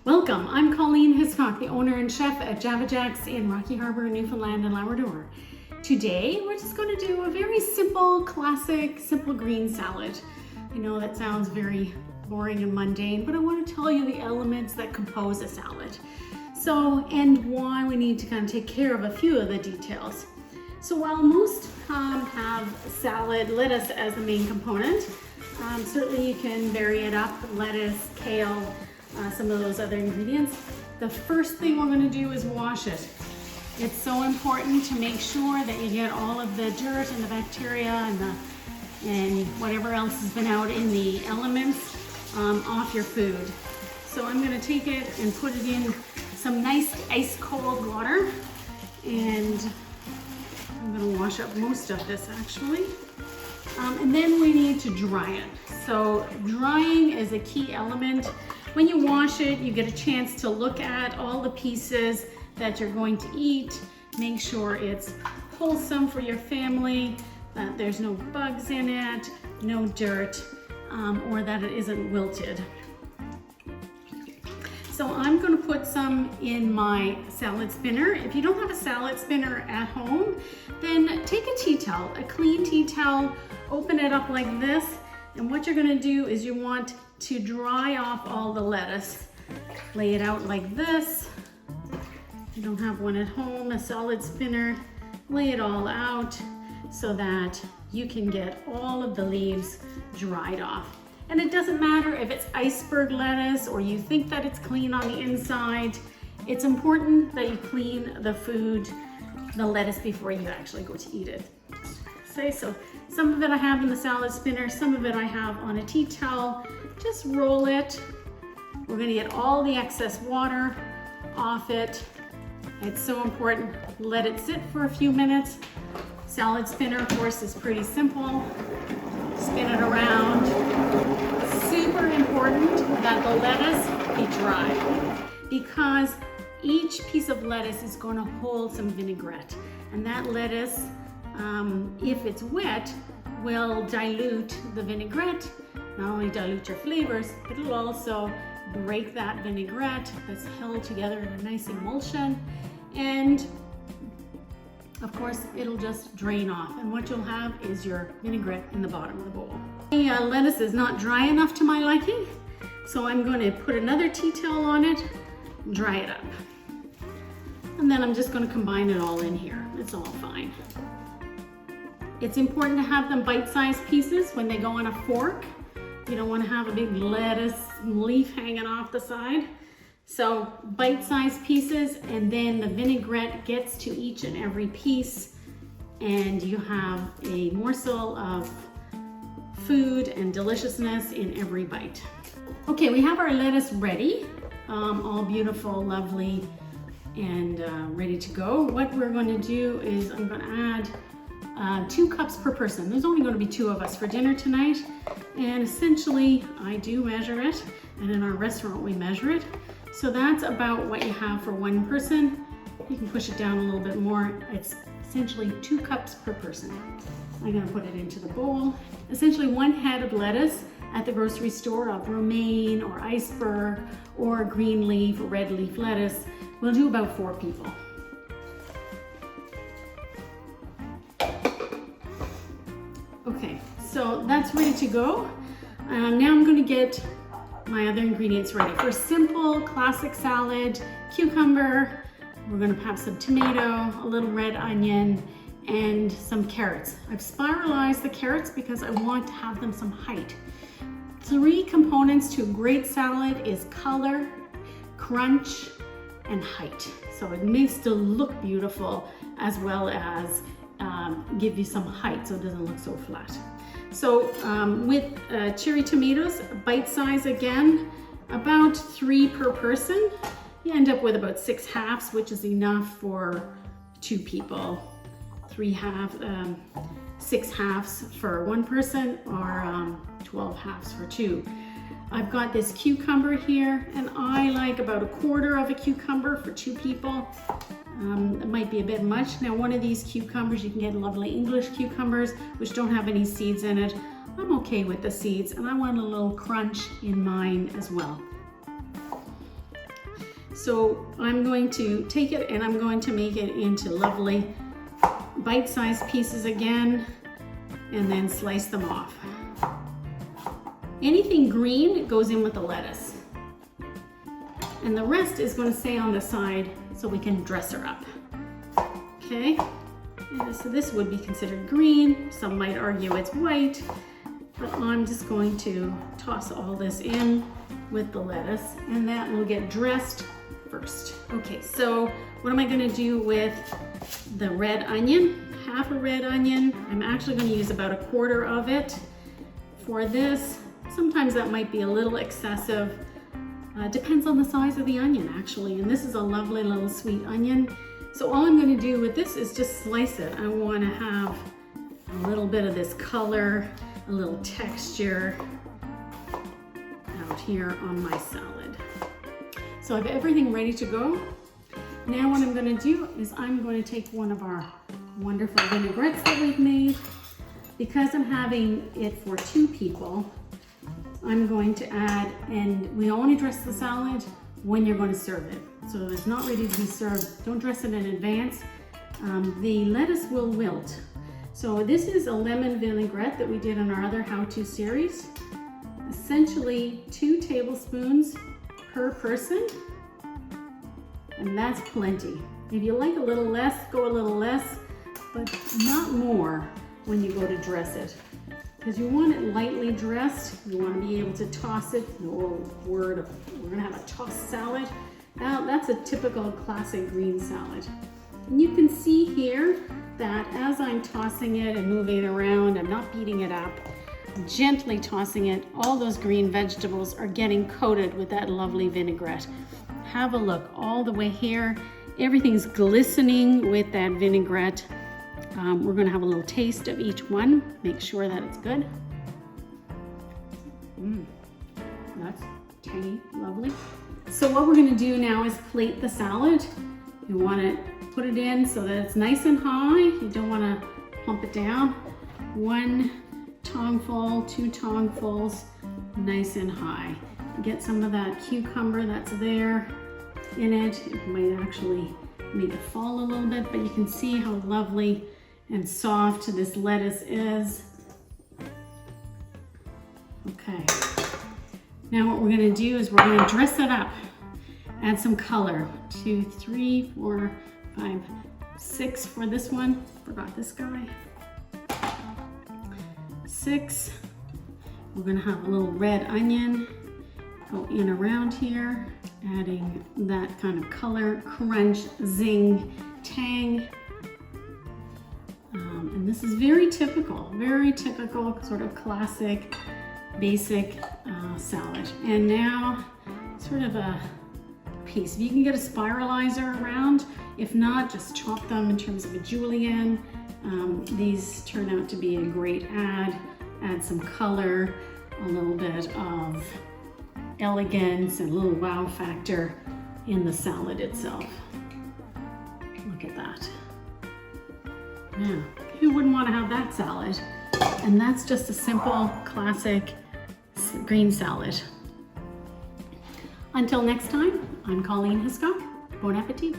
Welcome, I'm Colleen Hiscock, the owner and chef at Java Jack's in Rocky Harbor, Newfoundland and Labrador. Today, we're just going to do a very simple, classic, simple green salad. I know that sounds very boring and mundane, but I want to tell you the elements that compose a salad. And why we need to kind of take care of a few of the details. So while most have salad lettuce as the main component, certainly you can vary it up, lettuce, kale, some of those other ingredients. The first thing we're going to do is wash it. It's so important to make sure that you get all of the dirt and the bacteria and whatever else has been out in the elements off your food. So I'm going to take it and put it in some nice ice cold water, and I'm going to wash up most of this actually. And then we need to dry it. So drying is a key element. When you wash it, you get a chance to look at all the pieces that you're going to eat. Make sure it's wholesome for your family, that there's no bugs in it, no dirt, or that it isn't wilted. So I'm going to put some in my salad spinner. If you don't have a salad spinner at home, then take a tea towel, a clean tea towel, open it up like this, and what you're going to do is you want to dry off all the lettuce. Lay it out like this. If you don't have one at home, a salad spinner, lay it all out so that you can get all of the leaves dried off. And it doesn't matter if it's iceberg lettuce or you think that it's clean on the inside. It's important that you clean the food, the lettuce, before you actually go to eat it. So some of it I have in the salad spinner, some of it I have on a tea towel. Just roll it. We're going to get all the excess water off it. It's so important. Let it sit for a few minutes. Salad spinner, of course, is pretty simple. Spin it around. Super important that the lettuce be dry, because each piece of lettuce is going to hold some vinaigrette, and that lettuce, if it's wet, will dilute the vinaigrette. Not only dilute your flavors, but it'll also break that vinaigrette that's held together in a nice emulsion, and of course it'll just drain off, and what you'll have is your vinaigrette in the bottom of the bowl. The lettuce is not dry enough to my liking, so I'm going to put another tea towel on it, dry it up, and then I'm just going to combine it all in here. It's all fine. It's important to have them bite-sized pieces when they go on a fork. You don't want to have a big lettuce leaf hanging off the side. So bite-sized pieces, and then the vinaigrette gets to each and every piece, and you have a morsel of food and deliciousness in every bite. Okay, we have our lettuce ready, all beautiful, lovely, and ready to go. What we're going to do is I'm going to add 2 cups per person. There's only going to be 2 of us for dinner tonight, and essentially I do measure it, and in our restaurant we measure it. So that's about what you have for 1 person. You can push it down a little bit more. It's essentially 2 cups per person. I'm going to put it into the bowl. Essentially 1 head of lettuce at the grocery store of romaine or iceberg or green leaf or red leaf lettuce will do about 4 people. Okay, so that's ready to go. Now I'm going to get my other ingredients ready. For a simple classic salad, cucumber, we're going to have some tomato, a little red onion, and some carrots. I've spiralized the carrots because I want to have them some height. 3 components to a great salad is color, crunch, and height. So it makes it look beautiful as well as give you some height so it doesn't look so flat. So with cherry tomatoes, bite size again, about 3 per person. You end up with about 6 halves, which is enough for 2 people. 6 halves for 1 person, or 12 halves for 2. I've got this cucumber here, and I like about 1/4 of a cucumber for 2 people. It might be a bit much. Now, one of these cucumbers, you can get lovely English cucumbers, which don't have any seeds in it. I'm okay with the seeds, and I want a little crunch in mine as well. So I'm going to take it and I'm going to make it into lovely bite-sized pieces again, and then slice them off. Anything green goes in with the lettuce. And the rest is going to stay on the side so we can dress her up. Okay, so this would be considered green. Some might argue it's white, but I'm just going to toss all this in with the lettuce, and that will get dressed first. Okay, so what am I going to do with the red onion? Half a red onion. I'm actually going to use about 1/4 of it for this. Sometimes that might be a little excessive. Depends on the size of the onion actually, and this is a lovely little sweet onion. So all I'm going to do with this is just slice it. I want to have a little bit of this color, a little texture out here on my salad. So I have everything ready to go. Now what I'm going to do is I'm going to take one of our wonderful vinaigrettes that we've made. Because I'm having it for 2 people, I'm going to add, and we only dress the salad when you're going to serve it. So if it's not ready to be served, don't dress it in advance. The lettuce will wilt. So this is a lemon vinaigrette that we did in our other how-to series. Essentially 2 tablespoons per person, and that's plenty. If you like a little less, go a little less, but not more when you go to dress it. Because you want it lightly dressed. You want to be able to toss it. No word of, we're gonna have a tossed salad. Now that's a typical classic green salad. And you can see here that as I'm tossing it and moving it around, I'm not beating it up, gently tossing it, all those green vegetables are getting coated with that lovely vinaigrette. Have a look all the way here. Everything's glistening with that vinaigrette. We're going to have a little taste of each one. Make sure that it's good. That's tangy, lovely. So what we're going to do now is plate the salad. You want to put it in so that it's nice and high. You don't want to plump it down. 1 tongueful, 2 tonguefuls, nice and high. Get some of that cucumber that's there in it. It might actually make it fall a little bit, but you can see how lovely and soft this lettuce is. Okay, now what we're going to do is we're going to dress it up. Add some color. 2, 3, 4, 5, 6 for this one. Forgot this guy. 6. We're going to have a little red onion go in around here, adding that kind of color, crunch, zing, tang. And this is very typical sort of classic, basic salad. And now sort of a piece. If you can get a spiralizer around, if not, just chop them in terms of a julienne. These turn out to be a great add some color, a little bit of elegance and a little wow factor in the salad itself. Look at that. Yeah, who wouldn't want to have that salad? And that's just a simple, classic green salad. Until next time, I'm Colleen Hiscock. Bon appetit.